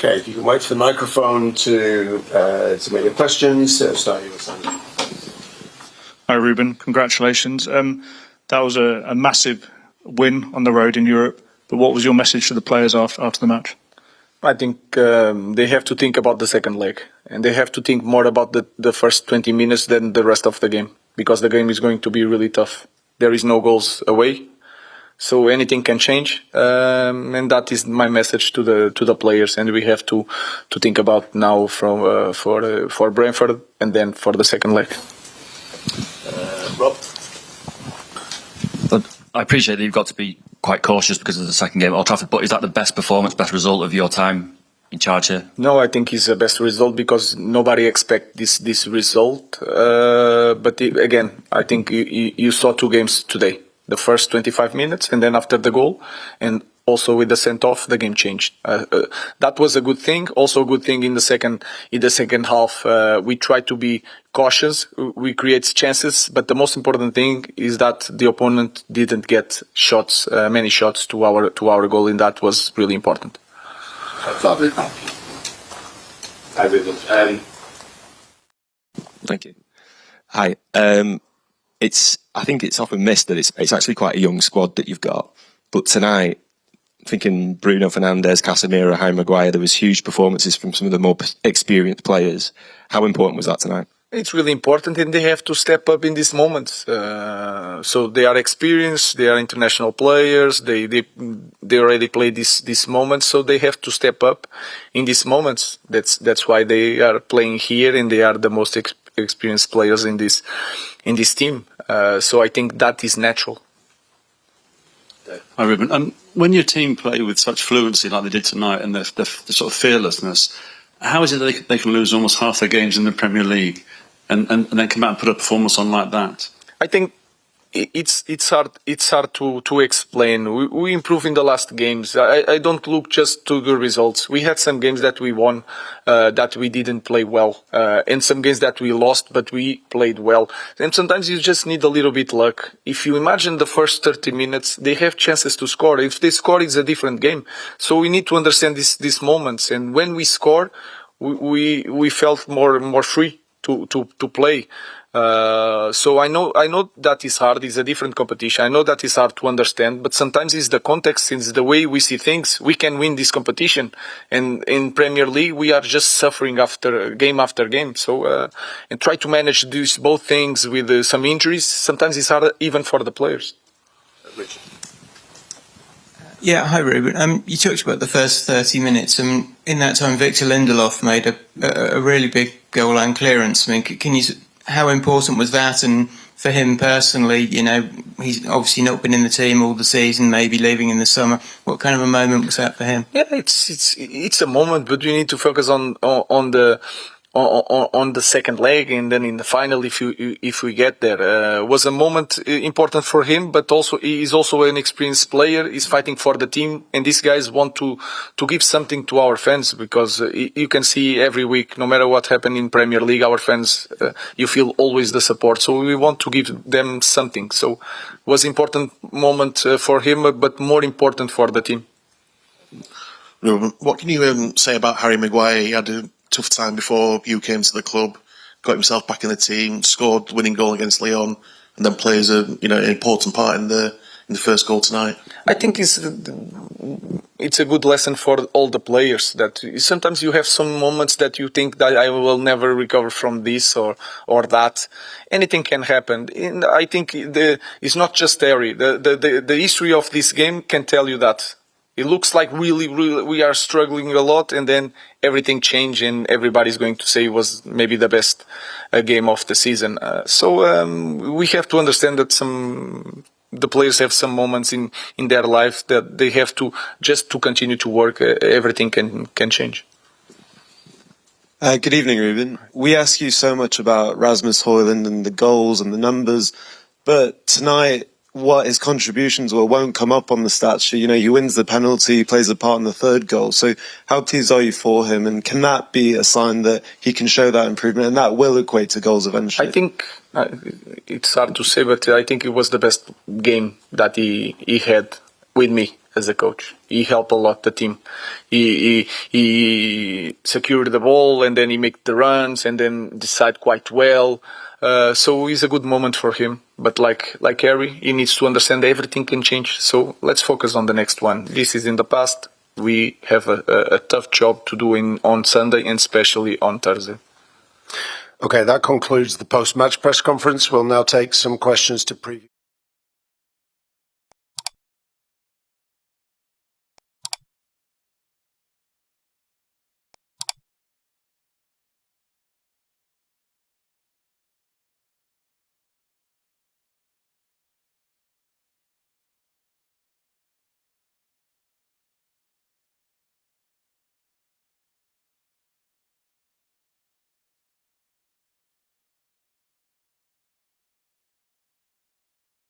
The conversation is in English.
Okay, if you can wait for the microphone to make your questions, start your Simon. Hi Ruben, congratulations. That was a massive win on the road in Europe, but what was your message to the players after the match? I think they have to think about the second leg, and they have to think more about the first 20 minutes than the rest of the game, because the game is going to be really tough. There is no goals away, so anything can change, and that is my message to the players. And we have to think about now for Brentford and then for the second leg. Rob? I appreciate that you've got to be quite cautious because of the second game at Old Trafford, but is that the best performance, best result of your time in charge here? No, I think it's the best result because nobody expect this result. But again, I think you saw two games today. The first 25 minutes and then after the goal, and also with the sent-off, the game changed. That was a good thing. Also a good thing in the second half, we tried to be cautious. We create chances, but the most important thing is that the opponent didn't get shots, many shots to our goal, and that was really important. Thank you. Hi. I think it's often missed that it's actually quite a young squad that you've got. But tonight, thinking Bruno Fernandes, Casemiro, Harry Maguire, there was huge performances from some of the more experienced players. How important was that tonight? It's really important, and they have to step up in these moments. So they are experienced, they are international players, they already played these moments, so they have to step up in these moments. That's why they are playing here, and they are the most experienced players in this team. So I think that is natural. Hi Ruben. When your team play with such fluency like they did tonight, and the sort of fearlessness, how is it that they can lose almost half their games in the Premier League and then come out and put a performance on like that? I think it's hard to explain. We improve in the last games. I don't look just to the results. We had some games that we won, that we didn't play well, and some games that we lost, but we played well. And sometimes you just need a little bit luck. If you imagine the first 30 minutes, they have chances to score. If they score, it's a different game. So we need to understand these moments. And when we score, we felt more free to play. So I know that is hard. It's a different competition. I know that is hard to understand, but sometimes it's the context, it's the way we see things. We can win this competition, and in Premier League we are just suffering after game. So and try to manage these both things with some injuries. Sometimes it's hard even for the players. Richard. Yeah, hi Ruben. You talked about the first 30 minutes, and in that time Victor Lindelof made a really big goal line clearance. I mean, how important was that? And for him personally, you know, he's obviously not been in the team all the season, maybe leaving in the summer. What kind of a moment was that for him? Yeah, it's a moment, but we need to focus on the second leg, and then in the final, if we get there, was a moment important for him. But also, he is also an experienced player. He's fighting for the team, and these guys want to give something to our fans, because you can see every week, no matter what happened in Premier League, our fans, you feel always the support. So we want to give them something. So it was an important moment for him, but more important for the team. What can you say about Harry Maguire? He had a tough time before you came to the club, got himself back in the team, scored the winning goal against Lyon, and then plays an important part in the first goal tonight. I think it's a good lesson for all the players, that sometimes you have some moments that you think that I will never recover from this or that. Anything can happen. And I think it's not just Harry. The history of this game can tell you that. It looks like really we are struggling a lot, and then everything changed, and everybody's going to say it was maybe the best game of the season. So we have to understand that the players have some moments in their life that they have to continue to work. Everything can change. Good evening, Ruben. We ask you so much about Rasmus Hojlund and the goals and the numbers, but tonight, what his contributions won't come up on the stats sheet. You know, he wins the penalty, he plays a part in the third goal. So how pleased are you for him? And can that be a sign that he can show that improvement and that will equate to goals eventually? I think it's hard to say, but I think it was the best game that he had with me. as a coach. He helped a lot the team. He secured the ball and then he made the runs and then decide quite well. So it's a good moment for him. But like Harry, he needs to understand everything can change. So let's focus on the next one. This is in the past. We have a tough job to do on Sunday and especially on Thursday. Okay, that concludes the post-match press conference. We'll now take some questions to preview.